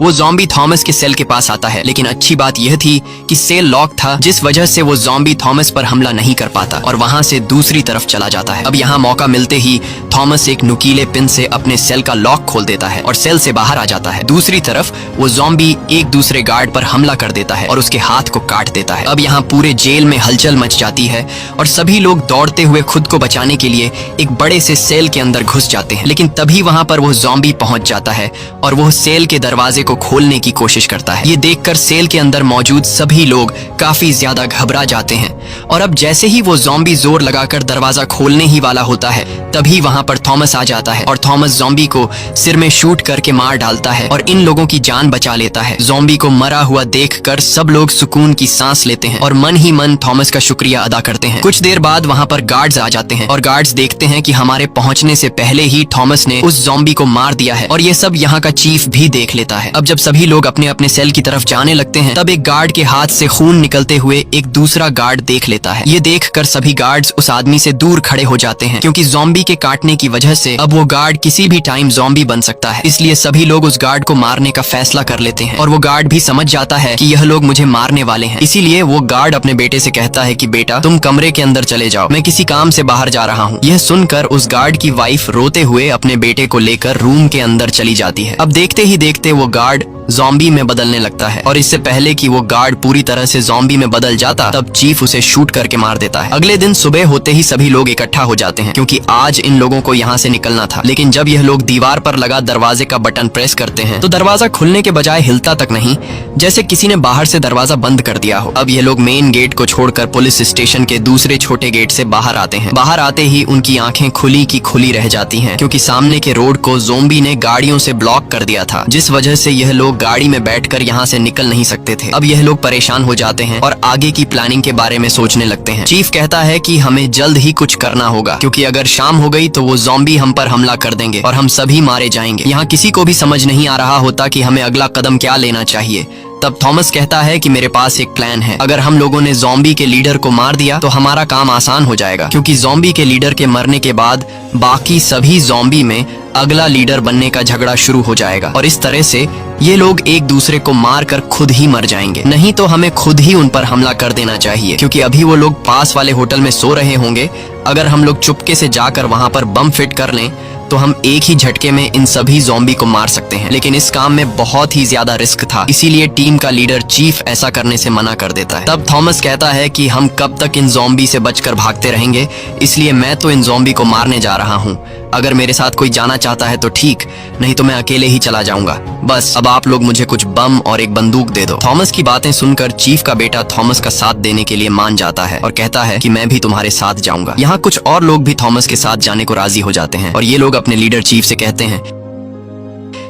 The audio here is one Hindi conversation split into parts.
वो ज़ॉम्बी थॉमस के सेल के पास आता है, लेकिन अच्छी बात यह थी कि सेल लॉक था, जिस वजह से वो ज़ॉम्बी थॉमस पर हमला नहीं कर पाता और वहाँ से दूसरी तरफ चला जाता है। अब यहाँ मौका मिलते ही थॉमस एक नुकीले पिन से अपने सेल का लॉक खोल देता है और सेल से बाहर आ जाता है। दूसरी तरफ वो ज़ॉम्बी एक दूसरे गार्ड पर हमला कर देता है और उसके हाथ को काट देता है। अब यहाँ पूरे जेल में हलचल मच जाती है और सभी लोग दौड़ते हुए खुद को बचाने के लिए एक बड़े से सेल के अंदर घुस जाते हैं, लेकिन तभी वहाँ पर वो ज़ॉम्बी पहुंच जाता है और वो सेल के दरवाजे को खोलने की कोशिश करता है। ये देखकर सेल के अंदर मौजूद सभी लोग काफी ज्यादा घबरा जाते हैं और अब जैसे ही वो ज़ॉम्बी जोर लगाकर दरवाजा खोलने ही वाला होता है, तभी वहाँ पर थॉमस आ जाता है और थॉमस ज़ॉम्बी को सिर में शूट करके मार डालता है और इन लोगों की जान बचा लेता है। ज़ॉम्बी को मरा हुआ देखकर सब लोग सुकून की सांस लेते हैं और मन ही मन थॉमस का शुक्रिया अदा करते हैं। कुछ देर बाद वहाँ पर गार्ड्स आ जाते हैं और गार्ड्स देखते हैं कि हमारे पहुंचने से पहले ही थॉमस ने उस ज़ॉम्बी को मार दिया है और ये सब यहाँ का चीफ भी देख लेता है। अब जब सभी लोग अपने अपने सेल की तरफ जाने लगते हैं, तब एक गार्ड के हाथ से खून निकलते हुए एक दूसरा गार्ड देख लेता है। ये देखकर सभी गार्ड्स उस आदमी से दूर खड़े हो जाते हैं, क्योंकि ज़ॉम्बी के काटने की वजह से अब वो गार्ड किसी भी टाइम ज़ॉम्बी बन सकता है। इसलिए सभी लोग उस गार्ड को मारने का फैसला कर लेते हैं और वो गार्ड भी समझ जाता है कि यह लोग मुझे मारने वाले हैं। इसीलिए वो गार्ड अपने बेटे से कहता है कि बेटा, तुम कमरे के अंदर चले जाओ, मैं किसी काम से बाहर जा रहा हूँ। यह सुनकर उस गार्ड की वाइफ रोते हुए अपने बेटे को लेकर रूम के अंदर चली जाती है। अब देखते ही देखते वो गार्ड ज़ॉम्बी में बदलने लगता है और इससे पहले कि वो गार्ड पूरी तरह से ज़ॉम्बी में बदल जाता, तब चीफ उसे शूट करके मार देता है। अगले दिन सुबह होते ही सभी लोग इकट्ठा हो जाते हैं, क्योंकि आज इन लोगों को यहाँ से निकलना था। लेकिन जब यह लोग दीवार पर लगा दरवाजे का बटन प्रेस करते हैं, तो दरवाजा खुलने के बजाय हिलता तक नहीं, जैसे किसी ने बाहर से दरवाजा बंद कर दिया हो। अब ये लोग मेन गेट को छोड़कर पुलिस स्टेशन के दूसरे छोटे गेट से बाहर आते हैं। बाहर आते ही उनकी आंखें खुली की खुली रह जाती हैं, क्योंकि सामने के रोड को ज़ॉम्बी ने गाड़ियों से ब्लॉक कर दिया था, जिस वजह से यह लोग गाड़ी में बैठकर यहाँ से निकल नहीं सकते थे। अब यह लोग परेशान हो जाते हैं और आगे की प्लानिंग के बारे में सोचने लगते हैं। चीफ कहता है कि हमें जल्द ही कुछ करना होगा, क्योंकि अगर शाम हो गई तो वो ज़ॉम्बी हम पर हमला कर देंगे और हम सभी मारे जाएंगे। यहाँ किसी को भी समझ नहीं आ रहा होता कि हमें अगला कदम क्या लेना चाहिए। तब थॉमस कहता है कि मेरे पास एक प्लान है। अगर हम लोगों ने ज़ॉम्बी के लीडर को मार दिया तो हमारा काम आसान हो जाएगा, क्योंकि ज़ॉम्बी के लीडर के मरने के बाद बाकी सभी ज़ॉम्बी में अगला लीडर बनने का झगड़ा शुरू हो जाएगा और इस तरह से ये लोग एक दूसरे को मार कर खुद ही मर जाएंगे। नहीं तो हमें खुद ही उन पर हमला कर देना चाहिए, क्योंकि अभी वो लोग पास वाले होटल में सो रहे होंगे। अगर हम लोग चुपके से जाकर वहां पर बम फिट कर लें तो हम एक ही झटके में इन सभी ज़ॉम्बी को मार सकते हैं। लेकिन इस काम में बहुत ही ज्यादा रिस्क था, इसीलिए टीम का लीडर चीफ ऐसा करने से मना कर देता है। तब थॉमस कहता है कि हम कब तक इन ज़ॉम्बी से बचकर भागते रहेंगे, इसलिए मैं तो इन ज़ॉम्बी को मारने जा रहा हूँ। अगर मेरे साथ कोई जाना चाहता है तो ठीक, नहीं तो मैं अकेले ही चला जाऊंगा। बस अब आप लोग मुझे कुछ बम और एक बंदूक दे दो। थॉमस की बातें सुनकर चीफ का बेटा थॉमस का साथ देने के लिए मान जाता है और कहता है कि मैं भी तुम्हारे साथ जाऊंगा। यहाँ कुछ और लोग भी थॉमस के साथ जाने को राजी हो जाते हैं और ये लोग अपने लीडर चीफ से कहते हैं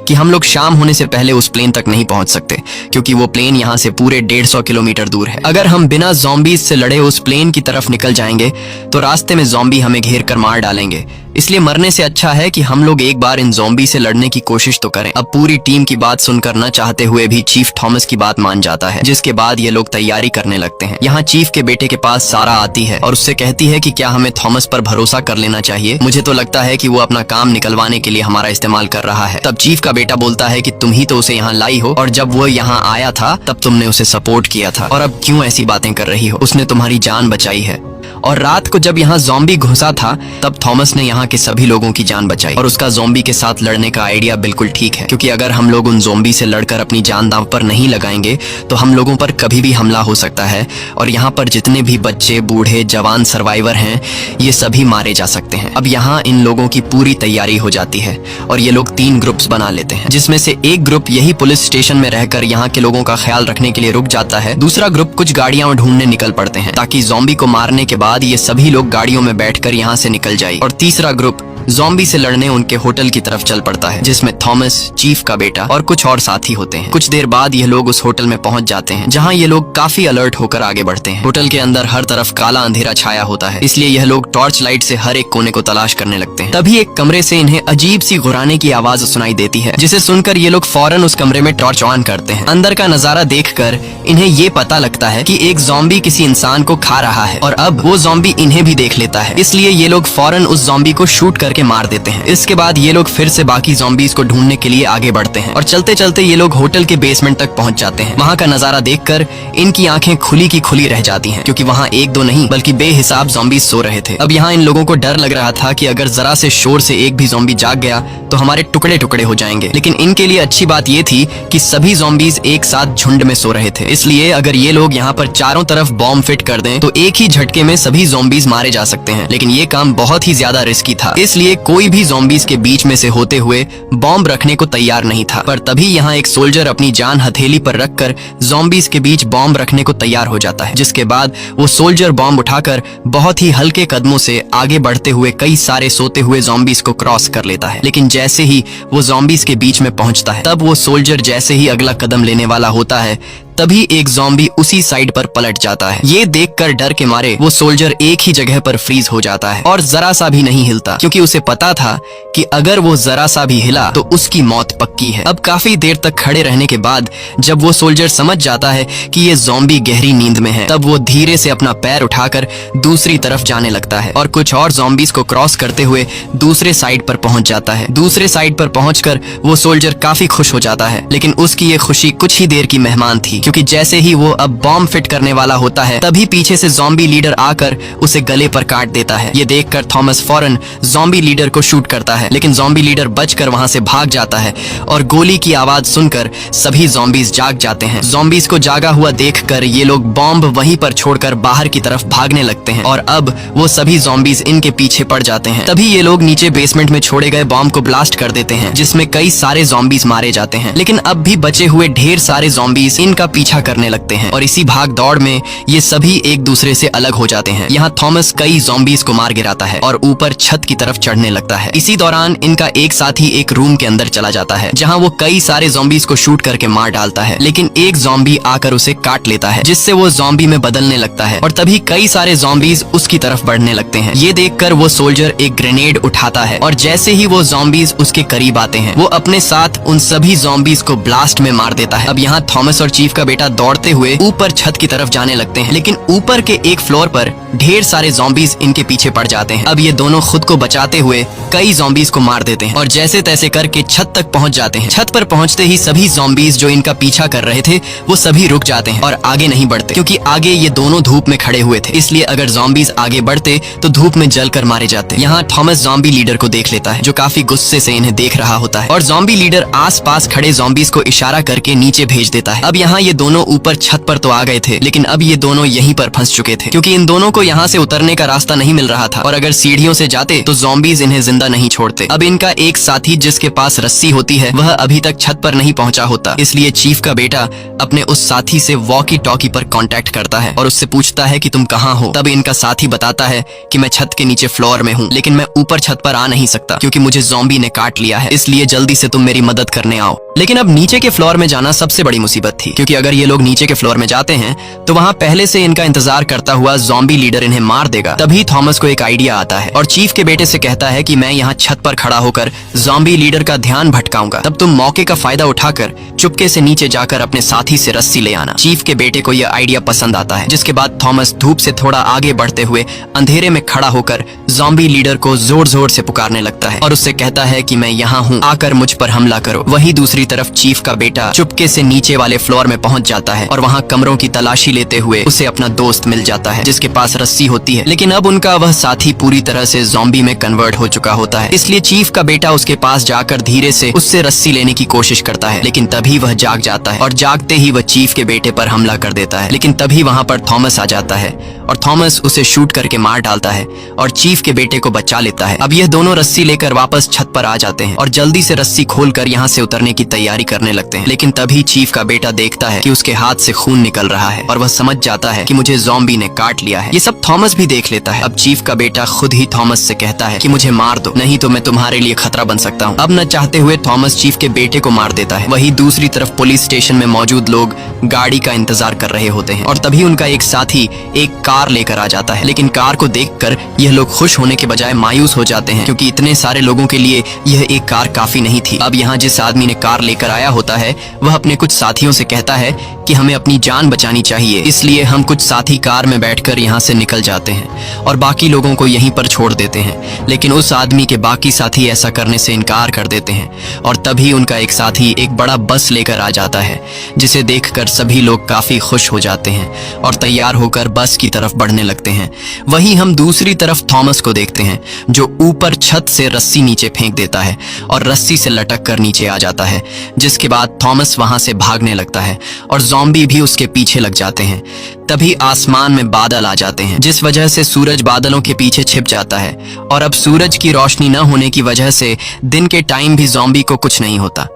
कि हम लोग शाम होने से पहले उस प्लेन तक नहीं पहुंच सकते, क्योंकि वो प्लेन यहाँ से पूरे 150 किलोमीटर दूर है। अगर हम बिना ज़ॉम्बीज से लड़े उस प्लेन की तरफ निकल जाएंगे तो रास्ते में ज़ॉम्बी हमें घेर कर मार डालेंगे। इसलिए मरने से अच्छा है कि हम लोग एक बार इन ज़ॉम्बी से लड़ने की कोशिश तो करें। अब पूरी टीम की बात सुनकर न चाहते हुए भी चीफ थॉमस की बात मान जाता है, जिसके बाद ये लोग तैयारी करने लगते हैं। यहाँ चीफ के बेटे के पास सारा आती है और उससे कहती है कि क्या हमें थॉमस पर भरोसा कर लेना चाहिए। मुझे तो लगता है कि वो अपना काम निकलवाने के लिए हमारा इस्तेमाल कर रहा है। तब चीफ का बेटा बोलता है कि तुम ही तो उसे यहाँ लाई हो और जब वो यहाँ आया था तब तुमने उसे सपोर्ट किया था, और अब क्यों ऐसी बातें कर रही हो। उसने तुम्हारी जान बचाई है और रात को जब यहाँ ज़ॉम्बी घुसा था तब थॉमस ने यहाँ के सभी लोगों की जान बचाई। और उसका ज़ॉम्बी के साथ लड़ने का आइडिया बिल्कुल ठीक है, क्योंकि अगर हम लोग उन ज़ॉम्बी से लड़कर अपनी जान दांव पर नहीं लगाएंगे तो हम लोगों पर कभी भी हमला हो सकता है और यहाँ पर जितने भी बच्चे, बूढ़े, जवान सर्वाइवर हैं ये सभी मारे जा सकते हैं। अब यहाँ इन लोगों की पूरी तैयारी हो जाती है और ये लोग 3 ग्रुप्स बना लेते हैं, जिसमें से एक ग्रुप यही पुलिस स्टेशन में रहकर यहाँ के लोगों का ख्याल रखने के लिए रुक जाता है। दूसरा ग्रुप कुछ गाड़ियां ढूंढने निकल पड़ते हैं ताकि ज़ॉम्बी को मारने के बाद ये सभी लोग गाड़ियों में बैठकर यहाँ से निकल जाए। और तीसरा ग्रुप ज़ॉम्बी से लड़ने उनके होटल की तरफ चल पड़ता है, जिसमें थॉमस, चीफ का बेटा और कुछ और साथी होते हैं। कुछ देर बाद ये लोग उस होटल में पहुंच जाते हैं, जहां ये लोग काफी अलर्ट होकर आगे बढ़ते हैं। होटल के अंदर हर तरफ काला अंधेरा छाया होता है, इसलिए यह लोग टॉर्च लाइट से हर एक कोने को तलाश करने लगते हैं। तभी एक कमरे से इन्हें अजीब सी गुर्राने की आवाज सुनाई देती है, जिसे सुनकर ये लोग फौरन उस कमरे में टॉर्च ऑन करते हैं। अंदर का नजारा देखकर इन्हें ये पता लगता है कि एक ज़ॉम्बी किसी इंसान को खा रहा है और अब वो ज़ॉम्बी इन्हें भी देख लेता है। इसलिए ये लोग फौरन उस ज़ॉम्बी को शूट कर करके मार देते हैं। इसके बाद ये लोग फिर से बाकी ज़ॉम्बीज को ढूंढने के लिए आगे बढ़ते हैं और चलते चलते ये लोग होटल के बेसमेंट तक पहुंच जाते हैं। वहाँ का नजारा देखकर इनकी आंखें खुली की खुली रह जाती हैं, क्योंकि वहाँ एक दो नहीं बल्कि बेहिसाब ज़ॉम्बीज सो रहे थे। अब यहाँ इन लोगों को डर लग रहा था कि अगर जरा से शोर से एक भी ज़ॉम्बी जाग गया तो हमारे टुकड़े टुकड़े हो जाएंगे। लेकिन इनके लिए अच्छी बात ये थी कि सभी ज़ॉम्बीज एक साथ झुंड में सो रहे थे, इसलिए अगर ये लोग यहाँ पर चारों तरफ बॉम्ब फिट कर दें तो एक ही झटके में सभी ज़ॉम्बीज मारे जा सकते हैं। लेकिन ये काम बहुत ही ज्यादा रिस्की था, इसलिए कोई भी ज़ॉम्बीज के बीच में से होते हुए बॉम्ब रखने को तैयार नहीं था। पर तभी यहाँ एक सोल्जर अपनी जान हथेली पर रखकर ज़ॉम्बीज के बीच बॉम्ब रखने को तैयार हो जाता है, जिसके बाद वो सोल्जर बॉम्ब उठाकर बहुत ही हल्के कदमों से आगे बढ़ते हुए कई सारे सोते हुए ज़ॉम्बीज को क्रॉस कर लेता है। लेकिन जैसे ही वो ज़ॉम्बीज के बीच में पहुंचता है, तब वो सोल्जर जैसे ही अगला कदम लेने वाला होता है, तभी एक ज़ॉम्बी उसी साइड पर पलट जाता है। ये देखकर डर के मारे वो सोल्जर एक ही जगह पर फ्रीज हो जाता है और जरा सा भी नहीं हिलता, क्योंकि उसे पता था कि अगर वो जरा सा भी हिला तो उसकी मौत पक्की है। अब काफी देर तक खड़े रहने के बाद जब वो सोल्जर समझ जाता है कि ये ज़ॉम्बी गहरी नींद में है, तब वो धीरे से अपना पैर उठाकर दूसरी तरफ जाने लगता है और कुछ और ज़ॉम्बीज को क्रॉस करते हुए दूसरे साइड पर पहुंच जाता है। दूसरे साइड पर पहुंचकर वो सोल्जर काफी खुश हो जाता है, लेकिन उसकी ये खुशी कुछ ही देर की मेहमान थी, क्योंकि जैसे ही वो अब बॉम्ब फिट करने वाला होता है, तभी पीछे से ज़ॉम्बी लीडर आकर उसे गले पर काट देता है। ये देखकर थॉमस फौरन ज़ॉम्बी लीडर को शूट करता है, लेकिन ज़ॉम्बी लीडर बचकर वहां से भाग जाता है और गोली की आवाज सुनकर सभी ज़ॉम्बीज जाग जाते हैं। ज़ॉम्बीज को जागा हुआ देखकर ये लोग बॉम्ब वहीं पर छोड़कर बाहर की तरफ भागने लगते हैं और अब वो सभी ज़ॉम्बीज इनके पीछे पड़ जाते हैं। तभी ये लोग नीचे बेसमेंट में छोड़े गए बॉम्ब को ब्लास्ट कर देते हैं, जिसमें कई सारे ज़ॉम्बीज मारे जाते हैं। लेकिन अब भी बचे हुए ढेर सारे ज़ॉम्बीज इनका पीछा करने लगते हैं और इसी भाग दौड़ में ये सभी एक दूसरे से अलग हो जाते हैं। यहाँ थॉमस कई ज़ॉम्बीज को मार गिराता है और ऊपर छत की तरफ चढ़ने लगता है। इसी दौरान इनका एक साथी एक रूम के अंदर चला जाता है, जहाँ वो कई सारे ज़ॉम्बीज को शूट करके मार डालता है, लेकिन एक ज़ॉम्बी आकर उसे काट लेता है, जिससे वो ज़ॉम्बी में बदलने लगता है और तभी कई सारे ज़ॉम्बीज उसकी तरफ बढ़ने लगते हैं। ये देखकर वो सोल्जर एक ग्रेनेड उठाता है और जैसे ही वो ज़ॉम्बीज उसके करीब आते हैं, वो अपने साथ उन सभी ज़ॉम्बीज को ब्लास्ट में मार देता है। अब यहाँ थॉमस और चीफ का बेटा दौड़ते हुए ऊपर छत की तरफ जाने लगते हैं, लेकिन ऊपर के एक फ्लोर पर ढेर सारे ज़ॉम्बीज इनके पीछे पड़ जाते हैं। अब ये दोनों खुद को बचाते हुए कई ज़ॉम्बीज को मार देते हैं और जैसे तैसे करके छत तक पहुंच जाते हैं। छत पर पहुंचते ही सभी ज़ॉम्बीज जो इनका पीछा कर रहे थे वो सभी रुक जाते हैं और आगे नहीं बढ़ते, क्योंकि आगे ये दोनों धूप में खड़े हुए थे, इसलिए अगर ज़ॉम्बीज आगे बढ़ते तो धूप में जलकर मारे जाते। यहाँ थॉमस ज़ॉम्बी लीडर को देख लेता है, जो काफी गुस्से से इन्हें देख रहा होता है और ज़ॉम्बी लीडर आस पास खड़े ज़ॉम्बीज को इशारा करके नीचे भेज देता है। अब यहाँ ये दोनों ऊपर छत पर तो आ गए थे, लेकिन अब ये दोनों यहीं पर फंस चुके थे, क्योंकि इन दोनों को यहाँ से उतरने का रास्ता नहीं मिल रहा था और अगर सीढ़ियों से जाते तो ज़ॉम्बीज इन्हें जिंदा नहीं छोड़ते। अब इनका एक साथी जिसके पास रस्सी होती है वह अभी तक छत पर नहीं पहुंचा होता, इसलिए चीफ का बेटा अपने उस साथी से वॉकी टॉकी पर कांटेक्ट करता है और उससे पूछता है कि तुम कहाँ हो। तब इनका साथी बताता है कि मैं छत के नीचे फ्लोर में हूँ, लेकिन मैं ऊपर छत पर आ नहीं सकता क्योंकि मुझे ज़ॉम्बी ने काट लिया है, इसलिए जल्दी से तुम मेरी मदद करने आओ। लेकिन अब नीचे के फ्लोर में जाना सबसे बड़ी मुसीबत थी, क्योंकि अगर ये लोग नीचे के फ्लोर में जाते हैं तो वहाँ पहले से इनका इंतजार करता हुआ ज़ॉम्बी लीडर इन्हें मार देगा। तभी थॉमस को एक आइडिया आता है और चीफ के बेटे से कहता है कि मैं यहाँ छत पर खड़ा होकर ज़ॉम्बी लीडर का ध्यान भटकाऊंगा, तब तुम मौके का फायदा उठाकर चुपके से नीचे जाकर अपने साथी से रस्सी ले आना। चीफ के बेटे को यह आइडिया पसंद आता है, जिसके बाद थॉमस धूप से थोड़ा आगे बढ़ते हुए अंधेरे में खड़ा होकर ज़ॉम्बी लीडर को जोर जोर से पुकारने लगता है और उससे कहता है कि मैं यहाँ हूँ, आकर मुझ पर हमला करो। वहीं दूसरी तरफ चीफ का बेटा चुपके से नीचे वाले फ्लोर में पहुंच जाता है और वहाँ कमरों की तलाशी लेते हुए उसे अपना दोस्त मिल जाता है, जिसके पास रस्सी होती है, लेकिन अब उनका वह साथी पूरी तरह से ज़ॉम्बी में कन्वर्ट हो चुका होता है। इसलिए चीफ का बेटा उसके पास जाकर धीरे से उससे रस्सी लेने की कोशिश करता है, लेकिन तभी वह जाग जाता है और जागते ही वह चीफ के बेटे पर हमला कर देता है। लेकिन तभी वहाँ पर थॉमस आ जाता है और थॉमस उसे शूट करके मार डालता है और चीफ के बेटे को बचा लेता है। अब यह दोनों रस्सी लेकर वापस छत पर आ जाते हैं और जल्दी से रस्सी खोलकर यहाँ से उतरने की तैयारी करने लगते हैं, लेकिन तभी चीफ का बेटा देखता है कि उसके हाथ से खून निकल रहा है और वह समझ जाता है कि मुझे ज़ॉम्बी ने काट लिया है। ये सब थॉमस भी देख लेता है। अब चीफ का बेटा खुद ही थॉमस से कहता है कि मुझे मार दो, नहीं तो मैं तुम्हारे लिए खतरा बन सकता हूँ। अब न चाहते हुए थॉमस चीफ के बेटे को मार देता है। वहीं दूसरी तरफ पुलिस स्टेशन में मौजूद लोग गाड़ी का इंतजार कर रहे होते हैं और तभी उनका एक साथी एक कार लेकर आ जाता है, लेकिन कार को देखकर यह लोग खुश होने के बजाय मायूस हो जाते हैं, क्योंकि इतने सारे लोगों के लिए यह एक कार काफी नहीं थी। अब यहाँ जिस आदमी ने कार कार लेकर आया होता है वह अपने कुछ साथियों से कहता है कि हमें अपनी जान बचानी चाहिए, इसलिए हम कुछ साथी कार में बैठकर यहाँ से निकल जाते हैं और बाकी लोगों को यहीं पर छोड़ देते हैं। लेकिन उस आदमी के बाकी साथी ऐसा करने से इनकार कर देते हैं और तभी उनका एक साथी एक बड़ा बस लेकर आ जाता है, जिसे देखकर सभी लोग काफी खुश हो जाते हैं और तैयार होकर बस की तरफ बढ़ने लगते हैं। वहीं हम दूसरी तरफ थॉमस को देखते हैं जो ऊपर छत से रस्सी नीचे फेंक देता है और रस्सी से लटक कर नीचे आ जाता है, जिसके बाद थॉमस वहां से भागने लगता है और ज़ॉम्बी भी उसके पीछे लग जाते हैं। तभी आसमान में बादल आ जाते हैं, जिस वजह से सूरज बादलों के पीछे छिप जाता है और अब सूरज की रोशनी न होने की वजह से दिन के टाइम भी ज़ॉम्बी को कुछ नहीं होता।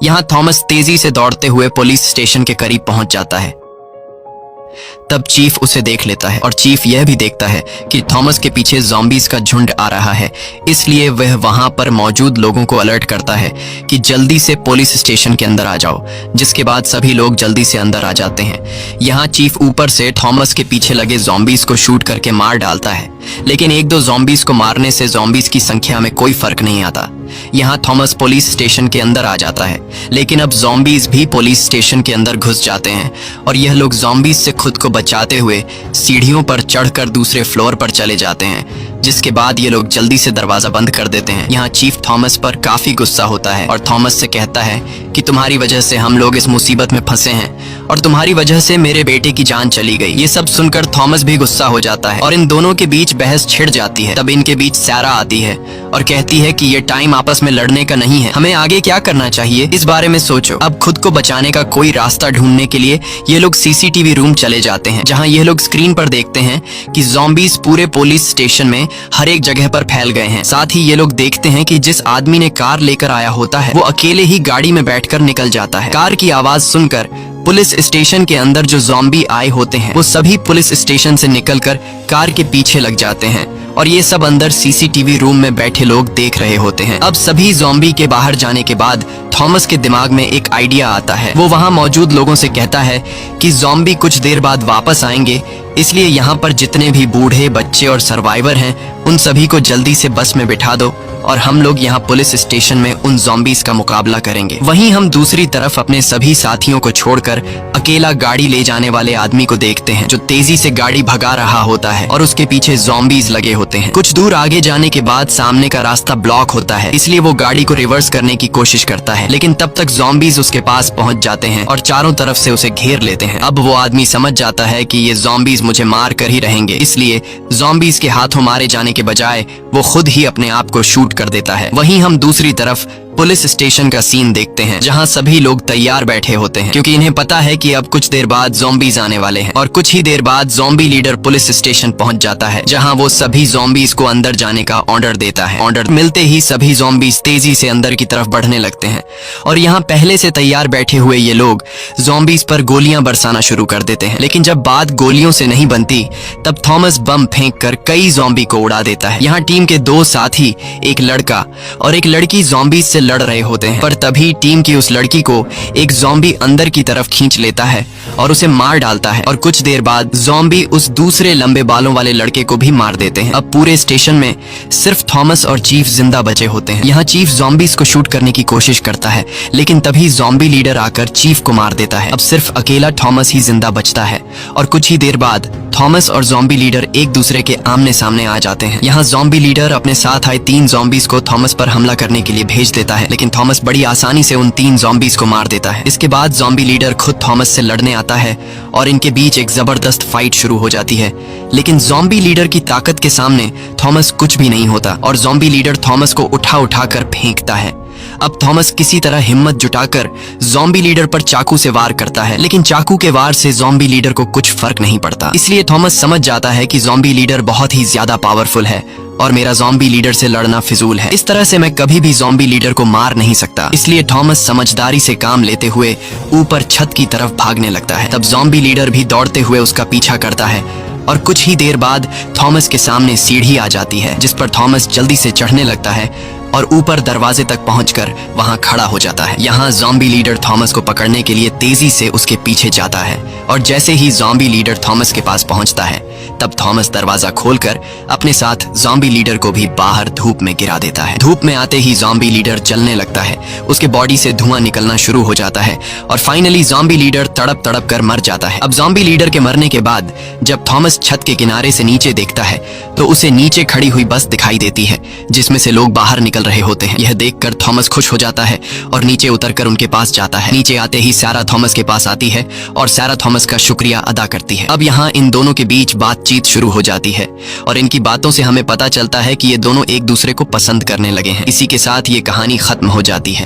यहाँ थॉमस तेजी से दौड़ते हुए पुलिस स्टेशन के करीब पहुंच जाता है। तब चीफ उसे देख लेता है और चीफ यह भी देखता है कि थॉमस के पीछे ज़ॉम्बीज का झुंड आ रहा है, इसलिए वह वहां पर मौजूद लोगों को अलर्ट करता है कि जल्दी से पुलिस स्टेशन के अंदर आ जाओ, जिसके बाद सभी लोग जल्दी से अंदर आ जाते हैं। यहाँ चीफ ऊपर से थॉमस के पीछे लगे ज़ॉम्बीज को शूट करके मार डालता है, लेकिन एक दो ज़ॉम्बीज को मारने से ज़ॉम्बीज की संख्या में कोई फर्क नहीं आता। यहाँ थॉमस पुलिस स्टेशन के अंदर आ जाता है, लेकिन अब ज़ॉम्बीज भी पुलिस स्टेशन के अंदर घुस जाते हैं और यह लोग ज़ॉम्बीज से खुद को बचाते हुए सीढ़ियों पर चढ़कर दूसरे फ्लोर पर चले जाते हैं, जिसके बाद ये लोग जल्दी से दरवाजा बंद कर देते हैं। यहाँ चीफ थॉमस पर काफी गुस्सा होता है और थॉमस से कहता है कि तुम्हारी वजह से हम लोग इस मुसीबत में फंसे हैं और तुम्हारी वजह से मेरे बेटे की जान चली गई। ये सब सुनकर थॉमस भी गुस्सा हो जाता है और इन दोनों के बीच बहस छिड़ जाती है। तब इनके बीच सैरा आती है और कहती है कि ये टाइम आपस में लड़ने का नहीं है, हमें आगे क्या करना चाहिए इस बारे में सोचो। अब खुद को बचाने का कोई रास्ता ढूंढने के लिए ये लोग सीसीटीवी रूम चले जाते हैं, जहाँ ये लोग स्क्रीन पर देखते हैं कि ज़ॉम्बीज पूरे पुलिस स्टेशन में हर एक जगह पर फैल गए हैं। साथ ही ये लोग देखते हैं कि जिस आदमी ने कार लेकर आया होता है वो अकेले ही गाड़ी में बैठकर निकल जाता है। कार की आवाज सुनकर पुलिस स्टेशन के अंदर जो ज़ॉम्बी आए होते हैं वो सभी पुलिस स्टेशन से निकलकर कार के पीछे लग जाते हैं और ये सब अंदर सीसीटीवी रूम में बैठे लोग देख रहे होते हैं। अब सभी ज़ॉम्बी के बाहर जाने के बाद थॉमस के दिमाग में एक आइडिया आता है। वो वहां मौजूद लोगों से कहता है कि ज़ॉम्बी कुछ देर बाद वापस आएंगे, इसलिए यहाँ पर जितने भी बूढ़े, बच्चे और सर्वाइवर हैं उन सभी को जल्दी से बस में बिठा दो और हम लोग यहाँ पुलिस स्टेशन में उन ज़ॉम्बीज का मुकाबला करेंगे। वहीं हम दूसरी तरफ अपने सभी साथियों को छोड़कर अकेला गाड़ी ले जाने वाले आदमी को देखते हैं जो तेजी से गाड़ी भगा रहा होता है और उसके पीछे ज़ॉम्बीज लगे होते हैं। कुछ दूर आगे जाने के बाद सामने का रास्ता ब्लॉक होता है, इसलिए वो गाड़ी को रिवर्स करने की कोशिश करता है, लेकिन तब तक ज़ॉम्बीज उसके पास पहुंच जाते हैं और चारों तरफ से उसे घेर लेते हैं। अब वो आदमी समझ जाता है कि ये ज़ॉम्बीज मुझे मार कर ही रहेंगे, इसलिए ज़ॉम्बीज के हाथों मारे जाने के बजाय वो खुद ही अपने आप को शूट कर देता है। वहीं हम दूसरी तरफ पुलिस स्टेशन का सीन देखते हैं, जहां सभी लोग तैयार बैठे होते हैं क्योंकि इन्हें पता है कि अब कुछ देर बाद ज़ॉम्बीज आने वाले हैं। और कुछ ही देर बाद ज़ॉम्बी लीडर पुलिस स्टेशन पहुंच जाता है, जहां वो सभी ज़ॉम्बीज को अंदर जाने का ऑर्डर देता है। ऑर्डर मिलते ही सभी ज़ॉम्बीज तेजी से अंदर की तरफ बढ़ने लगते हैं और यहाँ पहले से तैयार बैठे हुए ये लोग ज़ॉम्बीज पर गोलियां बरसाना शुरू कर देते हैं। लेकिन जब बात गोलियों से नहीं बनती तब थॉमस बम फेंक कर कई ज़ॉम्बी को उड़ा देता है। यहाँ टीम के दो साथी, एक लड़का और एक लड़की, ज़ॉम्बीज से लड़ रहे होते हैं, पर तभी टीम की उस लड़की को एक ज़ॉम्बी अंदर की तरफ खींच लेता है और उसे मार डालता है और कुछ देर बाद ज़ॉम्बी उस दूसरे लंबे बालों वाले लड़के को भी मार देते हैं। अब पूरे स्टेशन में सिर्फ थॉमस और चीफ जिंदा बचे होते हैं। यहाँ चीफ ज़ॉम्बीज को शूट करने की कोशिश करता है, लेकिन तभी ज़ॉम्बी लीडर आकर चीफ को मार देता है। अब सिर्फ अकेला थॉमस ही जिंदा बचता है और कुछ ही देर बाद थॉमस और ज़ॉम्बी लीडर एक दूसरे के आमने सामने आ जाते हैं। यहाँ ज़ॉम्बी लीडर अपने साथ आए 3 ज़ॉम्बीज को थॉमस पर हमला करने के लिए भेज देता है, लेकिन थॉमस बड़ी आसानी से उन 3 ज़ॉम्बीज को मार देता है। इसके बाद ज़ॉम्बी लीडर खुद थॉमस से लड़ने आता है और इनके बीच एक जबरदस्त फाइट शुरू हो जाती है, लेकिन ज़ॉम्बी लीडर की ताकत के सामने थॉमस कुछ भी नहीं होता और ज़ॉम्बी लीडर थॉमस को उठा कर फेंकता है। अब थॉमस किसी तरह हिम्मत जुटाकर ज़ॉम्बी लीडर पर चाकू से वार करता है, लेकिन चाकू के वार से ज़ॉम्बी लीडर को कुछ फर्क नहीं पड़ता। इसलिए थॉमस समझ जाता है कि ज़ॉम्बी लीडर बहुत ही ज्यादा पावरफुल है और मेरा ज़ॉम्बी लीडर से लड़ना फिजूल है। इस तरह से मैं कभी भी ज़ॉम्बी लीडर को मार नहीं सकता। इसलिए थॉमस समझदारी से काम लेते हुए ऊपर छत की तरफ भागने लगता है। तब ज़ॉम्बी लीडर भी दौड़ते हुए उसका पीछा करता है और कुछ ही देर बाद थॉमस के सामने सीढ़ी आ जाती है, जिस पर थॉमस जल्दी से चढ़ने लगता है और ऊपर दरवाजे तक पहुंचकर वहां खड़ा हो जाता है। यहाँ ज़ॉम्बी लीडर थॉमस को पकड़ने के लिए तेजी से उसके पीछे जाता है और जैसे ही ज़ॉम्बी लीडर थॉमस के पास पहुंचता है तब थॉमस दरवाजा खोलकर अपने साथ ज़ॉम्बी लीडर को भी बाहर धूप में गिरा देता है। धूप में आते ही ज़ॉम्बी लीडर जलने लगता है, उसके बॉडी से धुआं निकलना शुरू हो जाता है और फाइनली ज़ॉम्बी लीडर तड़प तड़प कर मर जाता है। अब ज़ॉम्बी लीडर के मरने के बाद जब थॉमस छत के किनारे से नीचे देखता है तो उसे नीचे खड़ी हुई बस दिखाई देती है जिसमें से लोग बाहर निकल रहे होते हैं। यह देखकर थॉमस खुश हो जाता है और नीचे उतरकर उनके पास जाता है। नीचे आते ही सारा थॉमस के पास आती है और सारा थॉमस का शुक्रिया अदा करती है। अब यहाँ इन दोनों के बीच बातचीत शुरू हो जाती है और इनकी बातों से हमें पता चलता है कि ये दोनों एक दूसरे को पसंद करने लगे हैं। इसी के साथ ये कहानी खत्म हो जाती है।